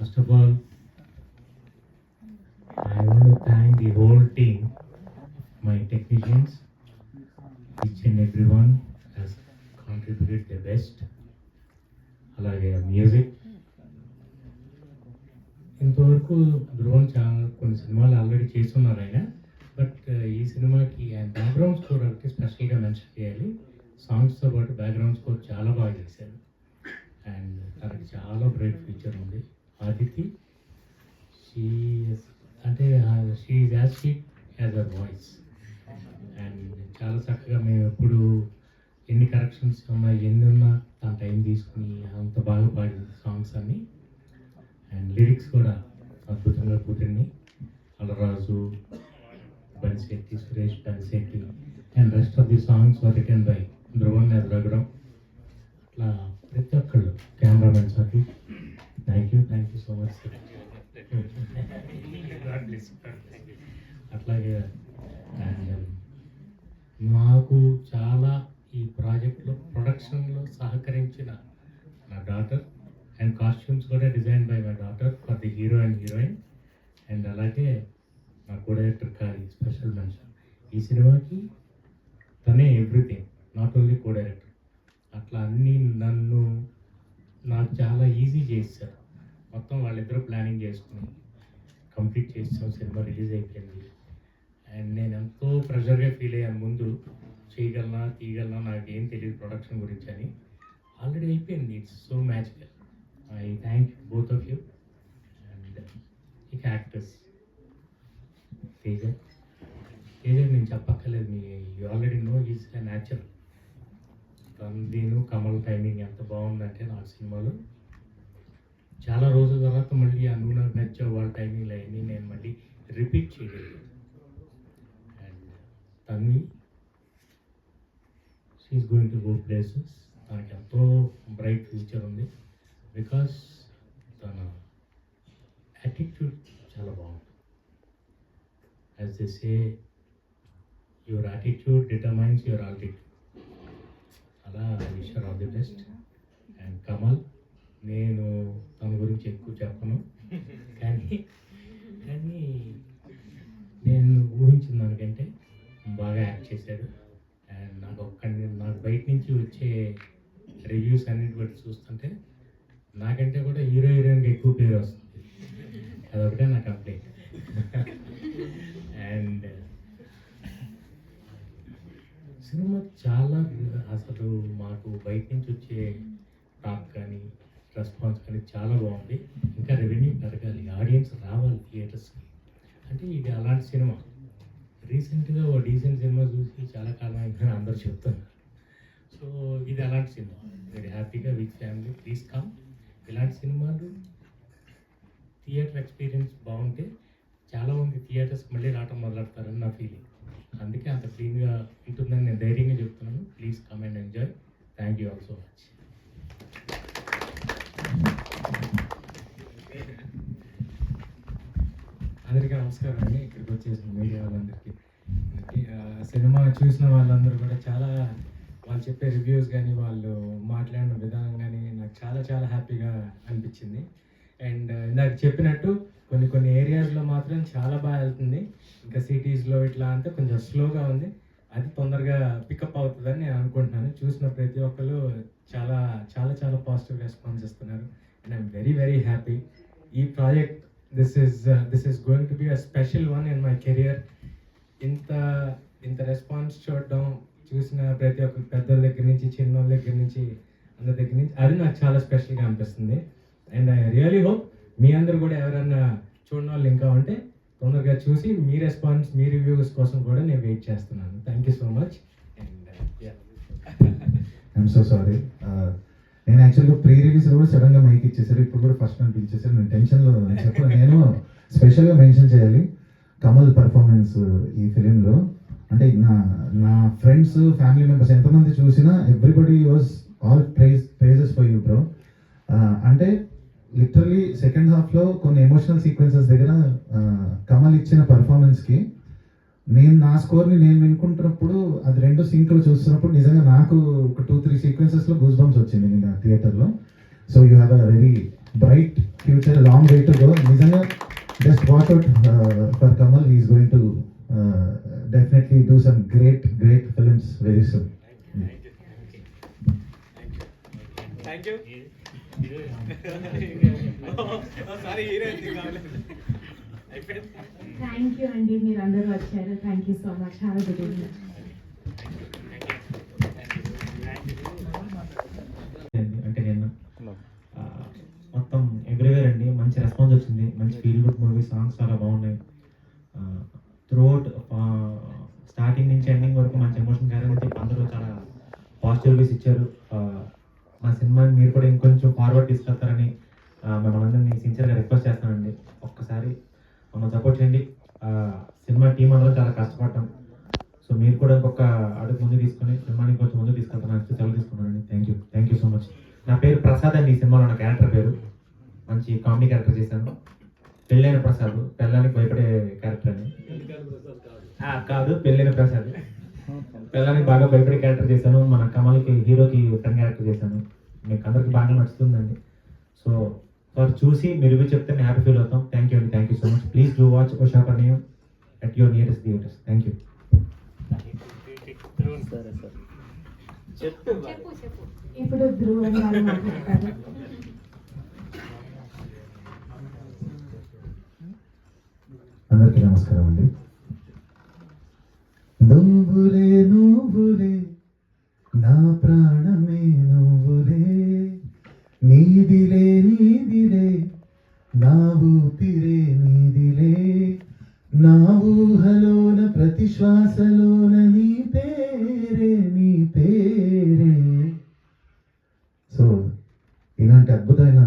First of all, I want to thank the whole team, my technicians, each and everyone has contributed their best. అలాగే music ఇంతవరకు ధ్రువన్ చాలా కొన్ని సినిమాలు already చేస్తున్నారు ఆయన. బట్ ఈ సినిమాకి ఆయన బ్యాక్గ్రౌండ్ స్కోర్ ఒకటి స్పెషల్గా మెన్షన్ చేయాలి. సాంగ్స్తో పాటు బ్యాక్గ్రౌండ్ స్కోర్ చాలా బాగా చేశారు. అండ్ తనకి చాలా బ్రైట్ ఫ్యూచర్ ఉంది. ఆదితి షీ అంటే she is as sweet as a voice. And చాలా చక్కగా మేము ఎప్పుడు ఎన్ని కరెక్షన్స్ ఉన్నా ఎన్ని ఉన్నా తన టైం తీసుకుని అంత బాగా పాడింది సాంగ్స్ అన్నీ. అండ్ లిరిక్స్ కూడా అద్భుతంగా కుదిరినాయి. Alaraju, Banshetti, Suresh Banshetti and rest of the songs were written by Dhruvan as Raghuram. అట్లా ప్రతి ఒక్కళ్ళు కెమెరామెన్ సార్కి thank you so much sir. అట్లాగే అండ్ మాకు చాలా ఈ ప్రాజెక్ట్లో ప్రొడక్షన్లో సహకరించిన నా డాటర్ అండ్ కాస్ట్యూమ్స్ కూడా design by my daughter for the hero and heroine. And అలాగే నా కో డైరెక్టర్ కాది స్పెషల్ మెన్షన్. ఈ సినిమాకి తనే everything, not only co director. అట్లా అన్నీ నాకు చాలా ఈజీ చేశారు. మొత్తం వాళ్ళిద్దరూ ప్లానింగ్ చేసుకుని కంప్లీట్ చేసాం. సినిమా రిలీజ్ అయిపోయింది. అండ్ నేను ఎంతో ప్రెషర్గా ఫీల్ అయ్యాను. ముందు తీయగలనా నాకేం తెలియదు ప్రొడక్షన్ గురించి అని. ఆల్రెడీ అయిపోయింది. It's so magical. I thank both of you. And ఇక యాక్టర్స్ తేజ నేను చెప్పక్కర్లేదు. You already know is a natural. తనదీను కమల్ టైమింగ్ ఎంత బాగుందంటే నాకు సినిమాలో చాలా రోజుల తర్వాత మళ్ళీ ఆ నువ్వు నాకు నచ్చావు వాళ్ళ టైమింగ్లో అయ్యి నేను మళ్ళీ రిపీట్ చేయగలిగాను. And Tanvi she's going to go places. తనకి ఎంతో బ్రైట్ ఫ్యూచర్ ఉంది. బికాస్ తన యాటిట్యూడ్ చాలా బాగుంది. As they say your attitude determines your altitude. అలా I wish her all the best. And Kamal, నేను తన గురించి ఎక్కువ చెప్పను, కానీ నేను ఊహించిన దానికంటే బాగా యాక్ట్ చేశాడు. అండ్ నాకు బయట నుంచి వచ్చే రివ్యూస్ అన్నిటి బట్టి చూస్తుంటే నాకంటే కూడా హీరోయిన్కి ఎక్కువ పేరు వస్తుంది. అదొకటే నా కంప్లైంట్. అండ్ సినిమా చాలా అసలు మాకు బయట నుంచి వచ్చే టాక్ కానీ రెస్పాన్స్ కానీ చాలా బాగుంది. ఇంకా రెవెన్యూ పెరగాలి, ఆడియన్స్ రావాలి థియేటర్స్కి. అంటే ఇది అలాంటి సినిమా. రీసెంట్గా ఓ డీసెంట్ సినిమా చూసి చాలా కాలం అయిందని అందరూ చెప్తున్నారు. సో ఇది అలాంటి సినిమా. వెరీ హ్యాపీగా విత్ ఫ్యామిలీ ప్లీజ్ కమ్. ఇలాంటి సినిమాలు థియేటర్ ఎక్స్పీరియన్స్ బాగుంటే చాలామంది థియేటర్స్కి మళ్ళీ రావటం మొదలెడతారని నా ఫీలింగ్. అందుకే అంత క్లీన్గా ఉంటుందని నేను ధైర్యంగా చెప్తున్నాను. Please come and enjoy. Thank you all so much. అందరికీ నమస్కారం అండి. ఇక్కడికి వచ్చేసిన మీడియా వాళ్ళందరికీ. సినిమా చూసిన వాళ్ళందరూ కూడా చాలా వాళ్ళు చెప్పే రివ్యూస్ కానీ వాళ్ళు మాట్లాడిన విధానం కానీ నాకు చాలా చాలా హ్యాపీగా అనిపించింది. అండ్ ఇందాక చెప్పినట్టు కొన్ని ఏరియాస్లో మాత్రం చాలా బాగా వెళ్తుంది. ఇంకా సిటీస్లో ఇట్లా అంటే కొంచెం స్లోగా ఉంది. అది తొందరగా పికప్ అవుతుందని నేను అనుకుంటున్నాను. చూసిన ప్రతి ఒక్కరు చాలా చాలా చాలా పాజిటివ్ రెస్పాన్స్ ఇస్తున్నారు. And I'm very happy. ఈ project this is going to be a special one in my career. ఇంత రెస్పాన్స్ చూసిన ప్రతి ఒక్క పెద్దల దగ్గర నుంచి చిన్నోళ్ళ దగ్గర నుంచి అందరి దగ్గర నుంచి అది నాకు చాలా స్పెషల్గా అనిపిస్తుంది. అండ్ ఐ రియలీ హోప్ మీ అందరు కూడా ఎవరైనా చూడని వాళ్ళు ఇంకా ఉంటే తొందరగా చూసి మీ రెస్పాన్స్ మీ రివ్యూస్ కోసం కూడా నేను వెయిట్ చేస్తున్నాను. Thank you so much. And I'm so sorry. నేను యాక్చువల్గా ప్రీ రిలీజ్ కూడా సడన్గా మైక్ ఇచ్చేసారు. ఇప్పుడు కూడా ఫస్ట్ నన్ను పిలిచేసారు. నేను టెన్షన్లో చెప్పాను. నేను స్పెషల్గా మెన్షన్ చేయాలి కమల్ పర్ఫార్మెన్స్ ఈ ఫిలింలో. అంటే నా ఫ్రెండ్స్ ఫ్యామిలీ మెంబర్స్ ఎంతమంది చూసినా everybody was all praises for you bro. అంటే లిటరలీ సెకండ్ హాఫ్లో కొన్ని ఎమోషనల్ సీక్వెన్సెస్ దగ్గర కమల్ ఇచ్చిన పర్ఫార్మెన్స్కి నేను నా స్కోర్ని నేను వినుకుంటున్నప్పుడు అది రెండు సింక్లో చూస్తున్నప్పుడు నిజంగా నాకు ఒక 2-3 సీక్వెన్సెస్లో గూస్ బంప్స్ వచ్చింది నిన్న థియేటర్లో. So you have a very bright future long way to go. నిజంగా just watch out for Kamal. He's going to definitely do some great films very soon. Thank you. Sorry thank you అండి, మీరు అందరూ వచ్చారు. Thank you so much. Have a good evening. అంటే నేను మొత్తం everywhere అండి మంచి రెస్పాన్స్ వచ్చింది. మంచి ఫీల్ గుడ్ మూవీ, సాంగ్స్ చాలా బాగున్నాయి. త్రూఅవుట్ స్టార్టింగ్ నుంచి ఎండింగ్ వరకు మంచి ఎమోషన్ క్యారీ అని చెప్పి అందరూ చాలా పాజిటివ్ రివ్యూస్ ఇచ్చారు. మా సినిమాని మీరు కూడా ఇంకొంచెం ఫార్వర్డ్ తీసుకెళ్తారని మిమ్మల్ని అందరినీ సిన్సియర్గా రిక్వెస్ట్ చేస్తానండి. ఒక్కసారి మమ్మల్ని సపోర్ట్ చేయండి. సినిమా టీం అందరూ చాలా కష్టపడ్డాం. సో మీరు కూడా ఇంకొక అడుగు ముందు తీసుకొని సినిమాని కొంచెం ముందు తీసుకెళ్తాను సెలవు తీసుకున్నానండి. Thank you so much. నా పేరు ప్రసాద్ అండి. ఈ సినిమాలో నా క్యారెక్టర్ పేరు మంచి కామెడీ క్యారెక్టర్ చేశాను. పెళ్ళైన ప్రసాద్, పెళ్ళానికి భయపడే క్యారెక్టర్ అని కాదు, పెళ్ళైన ప్రసాద్ పెళ్ళానికి బాగా భయపడే క్యారెక్టర్ చేశాను. మన కమల్కి హీరోకి ఫ్రెండ్ క్యారెక్టర్ చేశాను. మీకు అందరికి బాగా నచ్చుతుందండి. సో చూసి మీరు రివ్యూ చెప్తే నేను హ్యాపీ ఫీల్ అవుతాం. థ్యాంక్ యూ అండి. Thank you so much. Please do watch Usha Parinayam at your nearest theatres. Thank you. ఇప్పుడు ధ్రువ గారు మాట్లాడతారు. అందరికీ నమస్కారం అండి. నువ్వులే నా ప్రాణమే నువ్వులే, నీదిలే నా ఊపిరే నీదిలే, నా ఊహలోన ప్రతి శ్వాసలోన నీ పేరే. సో ఇలాంటి అద్భుతమైన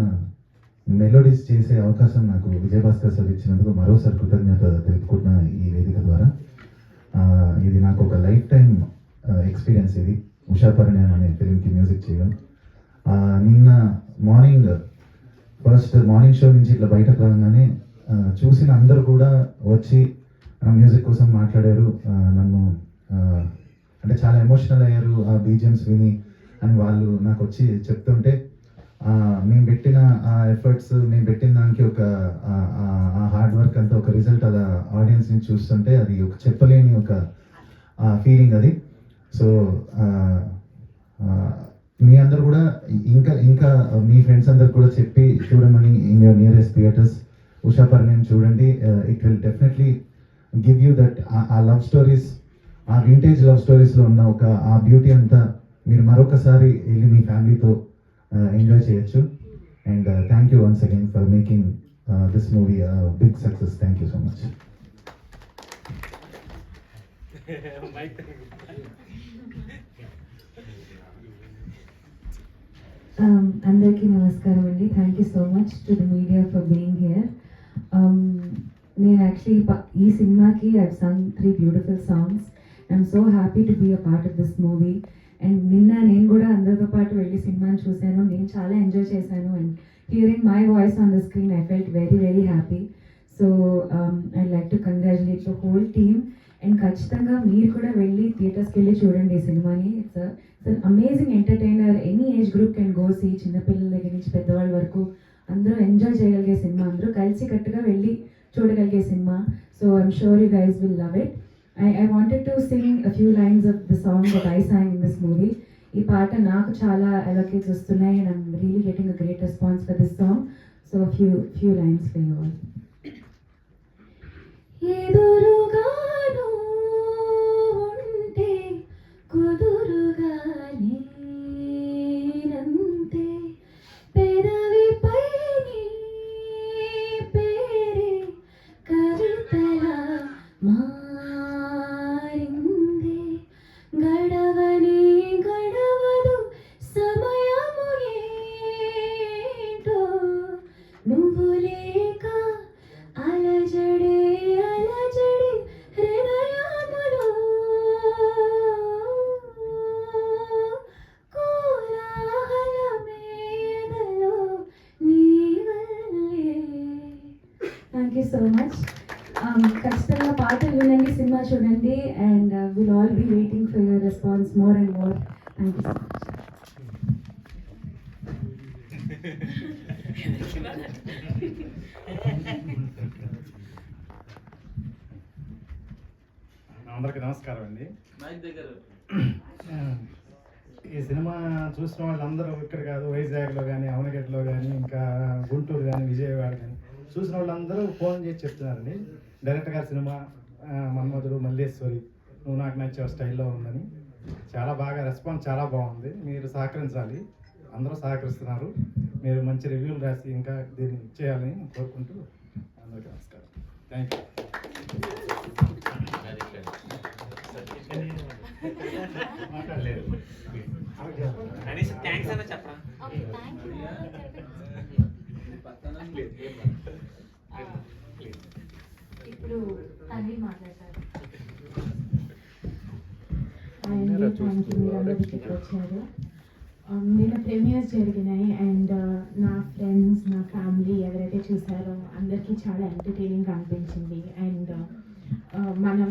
మెలోడీస్ చేసే అవకాశం నాకు విజయభాస్కర్ సార్ ఇచ్చినందుకు మరోసారి కృతజ్ఞత తెలుపుకుంటున్న ఈ వేదిక ద్వారా. ఇది నాకు ఒక లైఫ్ టైం ఎక్స్పీరియన్స్. ఇది ఉషా పరిణయం అనే ఫిలింకి మ్యూజిక్ చేయడం. నిన్న ఫస్ట్ మార్నింగ్ షో నుంచి ఇట్లా బయటకు రాగానే చూసిన అందరూ కూడా వచ్చి మ్యూజిక్ కోసం మాట్లాడారు. నన్ను అంటే చాలా ఎమోషనల్ అయ్యారు ఆ బీజిఎమ్స్ విని అని వాళ్ళు నాకు వచ్చి చెప్తుంటే, మేము పెట్టిన ఆ ఎఫర్ట్స్, మేము పెట్టిన దానికి ఒక హార్డ్ వర్క్ అంతా ఒక రిజల్ట్ అలా ఆడియన్స్ని చూస్తుంటే అది ఒక చెప్పలేని ఒక ఫీలింగ్ అది. సో మీ అందరు కూడా ఇంకా మీ ఫ్రెండ్స్ అందరు కూడా చెప్పి చూడమని in your nearest theatres Usha Parinayam చూడండి. It will definitely give you that uh love stories, uh vintage love స్టోరీస్లో ఉన్న ఒక ఆ బ్యూటీ అంతా మీరు మరొకసారి వెళ్ళి మీ ఫ్యామిలీతో ఎంజాయ్ చేయొచ్చు. And thank you once again for making this movie big success. Thank you so much. అందరికీ నమస్కారం అండి. Thank you so much to the media for being here. నేను యాక్చువల్లీ ఈ సినిమాకి I sung 3 beautiful songs. I'm so happy to be a part of this movie. And నిన్న నేను కూడా అందరితో పాటు వెళ్ళి సినిమాని చూశాను. నేను చాలా ఎంజాయ్ చేశాను. And hearing my voice on the screen I felt very happy. So I like to congratulate the whole team. And ఖచ్చితంగా మీరు కూడా వెళ్ళి థియేటర్స్కి వెళ్ళి చూడండి ఈ సినిమాని. It's amazing entertainer. Any age group can go see. చిన్నపిల్లల దగ్గర నుంచి పెద్దవాళ్ళ వరకు అందరూ ఎంజాయ్ చేయగలిగే సినిమా, అందరూ కలిసి కట్టుగా వెళ్ళి చూడగలిగే cinema. So I'm sure you guys will love it. I wanted to sing a few lines of the song that I sang in this movie. ఈ పాట నాకు చాలా allocates వస్తున్నాయి and I'm really getting a great response for this song. So a few lines for you all. ఎదురుగాను ఉంటే కుదురుగానే నంతే పెదవిపై నీ పేరే కవితలా మారింది. గడవని గడవదు సమయము ఏంటో నువ్వు లేక అలజడి హృదయములో కోలాహలమేదలో నీ వల్లే. Thank you so much. ఖచ్చితంగా పాటలు వినండి, సినిమా చూడండి. And will all be waiting for your response more and more. Thank you so much. అందరికీ నమస్కారం అండి. ఈ సినిమా చూసిన వాళ్ళందరూ ఇక్కడ కాదు, వైజాగ్లో కానీ, అవనగడ్డలో కానీ, ఇంకా గుంటూరు కానీ, విజయవాడ కానీ చూసిన వాళ్ళందరూ ఫోన్ చేసి చెప్తున్నారండి, డైరెక్టర్ గారి సినిమా మన్మధుడు, మల్లేశ్వరి, నువ్వు నాకు నచ్చే స్టైల్లో ఉందని. చాలా బాగా రెస్పాన్స్ చాలా బాగుంది. మీరు సహకరించాలి, అందరూ సహకరిస్తున్నారు. మీరు మంచి రివ్యూలు రాసి ఇంకా దీన్ని చేయాలని కోరుకుంటూ అందరికీ నమస్కారం. Thank you. మాట్లాడలేదు థ్యాంక్స్ అన్న చెప్పరా. ఇప్పుడు తల్లి మాట్లాడతారు. థ్యాంక్ యూ, మీరు అందరూ ఇక్కడికి వచ్చారు. నిన్న ప్రీమియర్స్ జరిగినాయి అండ్ నా ఫ్రెండ్స్, నా ఫ్యామిలీ ఎవరైతే చూసారో అందరికీ చాలా ఎంటర్టైనింగ్ అనిపించింది. అండ్ మనం